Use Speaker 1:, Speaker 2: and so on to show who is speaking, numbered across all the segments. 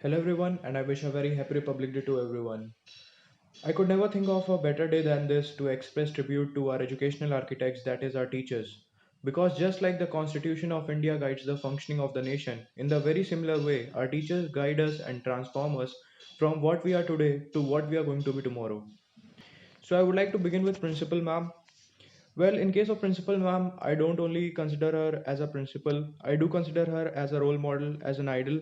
Speaker 1: Hello everyone, and I wish a very happy Republic Day to everyone. I could never think of a better day than this to express tribute to our educational architects, that is, our teachers. Because just like the Constitution of India guides the functioning of the nation, in the very similar way, our teachers guide us and transform us from what we are today to what we are going to be tomorrow. So I would like to begin with Principal Ma'am. Well, in case of principal ma'am, I don't only consider her as a principal, I do consider her as a role model, as an idol,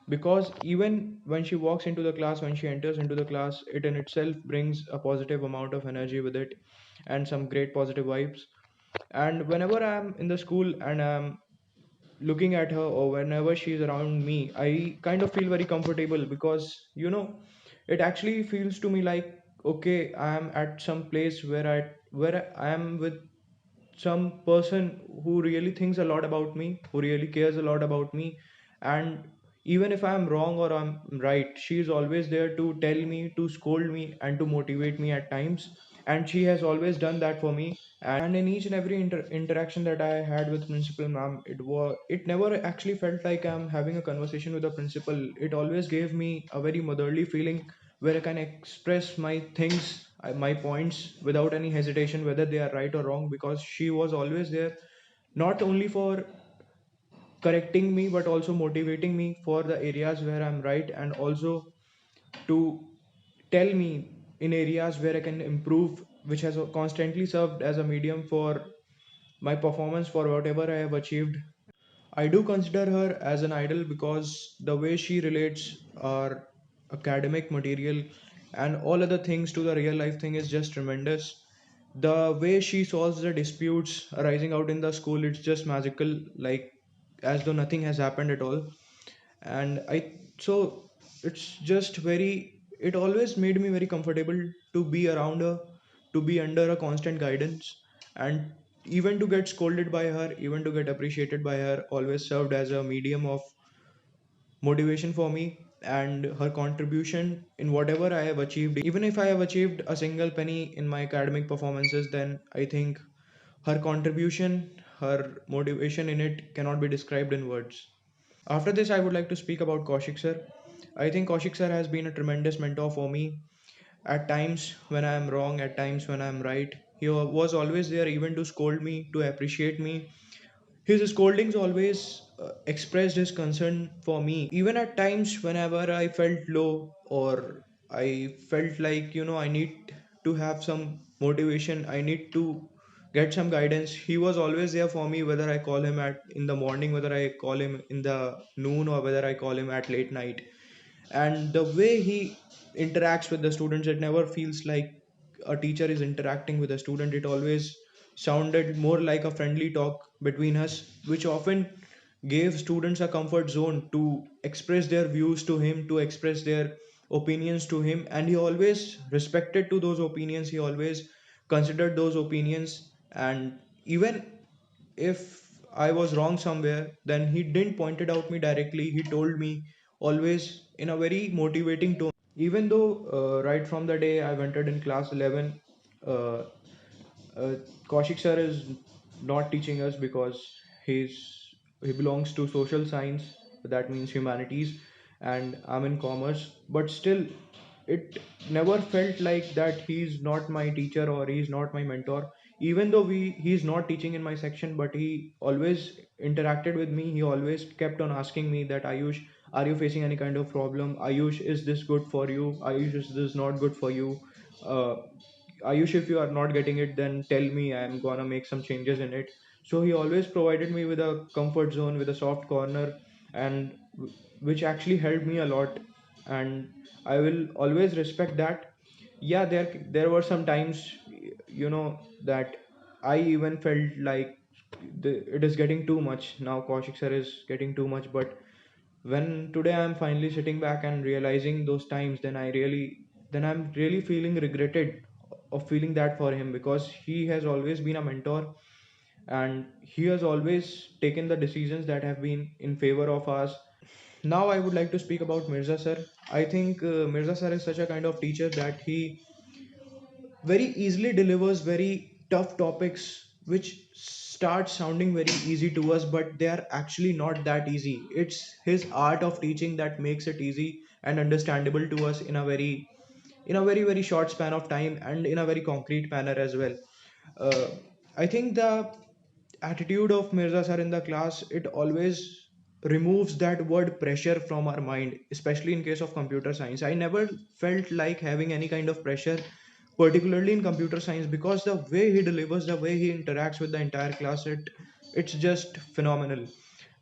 Speaker 1: because even when she walks into the class, when she enters into the class, it in itself brings a positive amount of energy with it and some great positive vibes. And whenever I'm in the school and I'm looking at her or whenever she's around me, I kind of feel very comfortable because it actually feels to me like, okay, I am at some place where I am with some person who really thinks a lot about me, who really cares a lot about me. And even if I'm wrong or I'm right, she is always there to tell me, to scold me, and to motivate me at times. And she has always done that for me. And in each and every interaction that I had with principal ma'am, it never actually felt like I'm having a conversation with a principal. It always gave me a very motherly feeling where I can express my things, my points without any hesitation, whether they are right or wrong, because she was always there, not only for correcting me but also motivating me for the areas where I'm right, and also to tell me in areas where I can improve, which has constantly served as a medium for my performance for whatever I have achieved. I do consider her as an idol because the way she relates our academic material and all other things to the real life thing is just tremendous. The way she solves the disputes arising out in the school, it's just magical, like as though nothing has happened at all. And so it's just very, it always made me very comfortable to be around her, to be under a constant guidance, and even to get scolded by her, even to get appreciated by her, always served as a medium of motivation for me. And her contribution in whatever I have achieved, even if I have achieved a single penny in my academic performances, then I think her contribution, her motivation in it cannot be described in words. After this, I would like to speak about Kaushik sir. I think Kaushik sir has been a tremendous mentor for me. At times when I am wrong, at times when I am right, he was always there, even to scold me, to appreciate me. His scoldings always expressed his concern for me. Even at times whenever I felt low, or I felt like, I need to have some motivation, I need to get some guidance, he was always there for me, whether I call him at in the morning, whether I call him in the noon, or whether I call him at late night. And the way he interacts with the students, it never feels like a teacher is interacting with a student. It always sounded more like a friendly talk between us, which often gave students a comfort zone to express their views to him, to express their opinions to him. And he always respected to those opinions, he always considered those opinions. And even if I was wrong somewhere, then he didn't point it out me directly. He told me, always in a very motivating tone. Even though right from the day I've entered in class 11, uh, uh, Kaushik sir is not teaching us because he's he belongs to social science, that means humanities, and I'm in commerce. But still, it never felt like that he's not my teacher or he's not my mentor. Even though he's not teaching in my section, but he always interacted with me. He always kept on asking me that, Ayush, are you facing any kind of problem? Ayush, is this good for you? Ayush, is this not good for you? uh, Ayush, if you are not getting it, then tell me. I'm gonna make some changes in it. So he always provided me with a comfort zone, with a soft corner, and which actually helped me a lot. And I will always respect that. Yeah, there were some times, that I even felt like it is getting too much now. Kaushik sir is getting too much, but when today I'm finally sitting back and realizing those times, then I'm really feeling regretted of feeling that for him, because he has always been a mentor, and he has always taken the decisions that have been in favor of us. Now I would like to speak about Mirza sir. I think Mirza sir is such a kind of teacher that he very easily delivers very tough topics, which start sounding very easy to us, but they are actually not that easy. It's his art of teaching that makes it easy and understandable to us in a very short span of time and in a very concrete manner as well. uh, I think the attitude of Mirza sir in the class, it always removes that word pressure from our mind, especially in case of computer science. I never felt like having any kind of pressure, particularly in computer science, because the way he delivers, the way he interacts with the entire class, it's just phenomenal.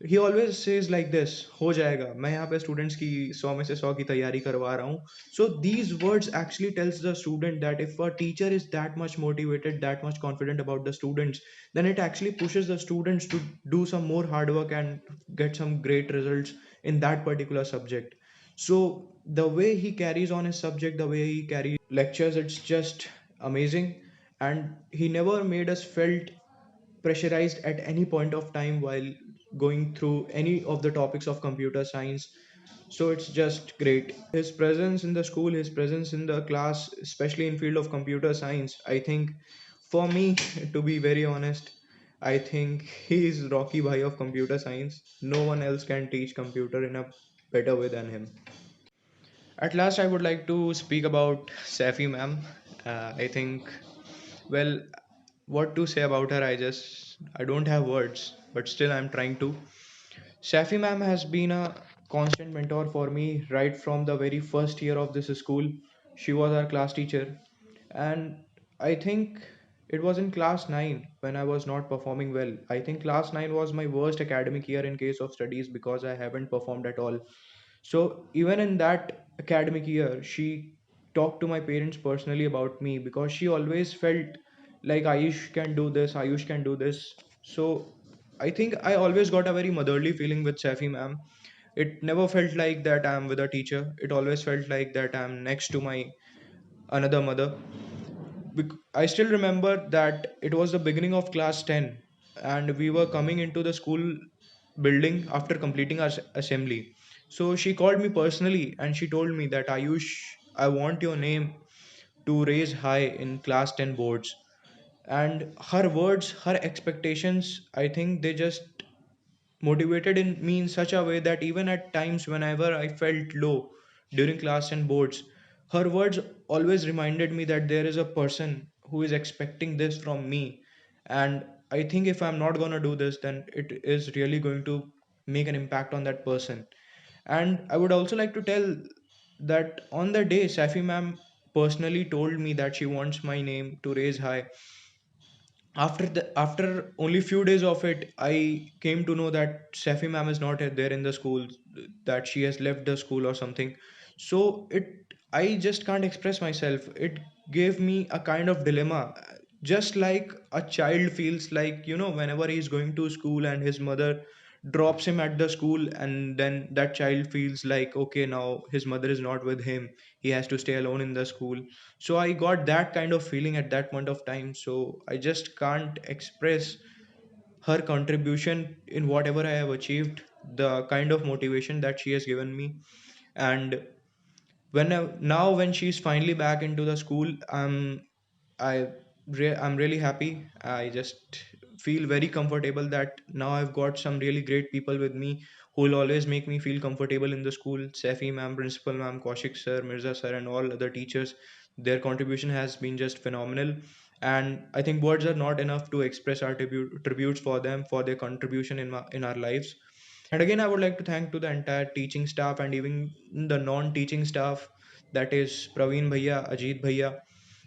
Speaker 1: He always says like this, हो जाएगा, मैं यहाँ पे students की 100 में से 100 की तैयारी करवा रहा हूँ. So these words actually tells the student that if a teacher is that much motivated, that much confident about the students, then it actually pushes the students to do some more hard work and get some great results in that particular subject. So the way he carries on his subject, the way he carries lectures, it's just amazing. And he never made us felt pressurized at any point of time while going through any of the topics of computer science. So it's just great. His presence in the school, his presence in the class, especially in field of computer science, I think, for me, to be very honest, I think he is Rocky Bhai of computer science. No one else can teach computer in a better way than him. At last, I would like to speak about Safi ma'am. I think, well, what to say about her, I don't have words, but still I'm trying to. Shafi ma'am has been a constant mentor for me right from the very first year of this school. She was our class teacher, and I think it was in class 9 when I was not performing well. I think class 9 was my worst academic year in case of studies because I haven't performed at all. So even in that academic year, she talked to my parents personally about me because she always felt like Ayush can do this, Ayush can do this. So I think I always got a very motherly feeling with Safi ma'am. It never felt like that I'm with a teacher. It always felt like that I'm next to my another mother. I still remember that it was the beginning of class 10 and we were coming into the school building after completing our assembly. So she called me personally and she told me that Ayush, I want your name to raise high in class 10 boards. And her words, her expectations, I think they just motivated in me in such a way that even at times whenever I felt low during class and boards, her words always reminded me that there is a person who is expecting this from me. And I think if I'm not going to do this, then it is really going to make an impact on that person. And I would also like to tell that on the day, Safi ma'am personally told me that she wants my name to raise high. After only few days of it, I came to know that Safi ma'am is not there in the school, that she has left the school or something. So I just can't express myself. It gave me a kind of dilemma, just like a child feels like, whenever he's going to school and his mother drops him at the school, and then that child feels like, okay, now his mother is not with him, he has to stay alone in the school. So I got that kind of feeling at that point of time. So I just can't express her contribution in whatever I have achieved, the kind of motivation that she has given me. And now when she's finally back into the school, I I'm really happy. I just feel very comfortable that now I've got some really great people with me who will always make me feel comfortable in the school. Safi ma'am, principal ma'am, Kaushik sir, Mirza sir, and all other teachers. Their contribution has been just phenomenal. And I think words are not enough to express our tributes for them for their contribution in our lives. And again, I would like to thank to the entire teaching staff and even the non-teaching staff, that is Praveen Bhaiya, Ajit Bhaiya,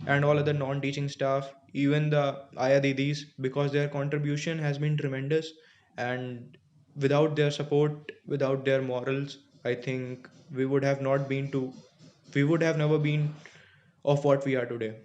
Speaker 1: and all other non-teaching staff, even the Aya Didis, because their contribution has been tremendous. And without their support, without their morals, I think we would have never been of what we are today.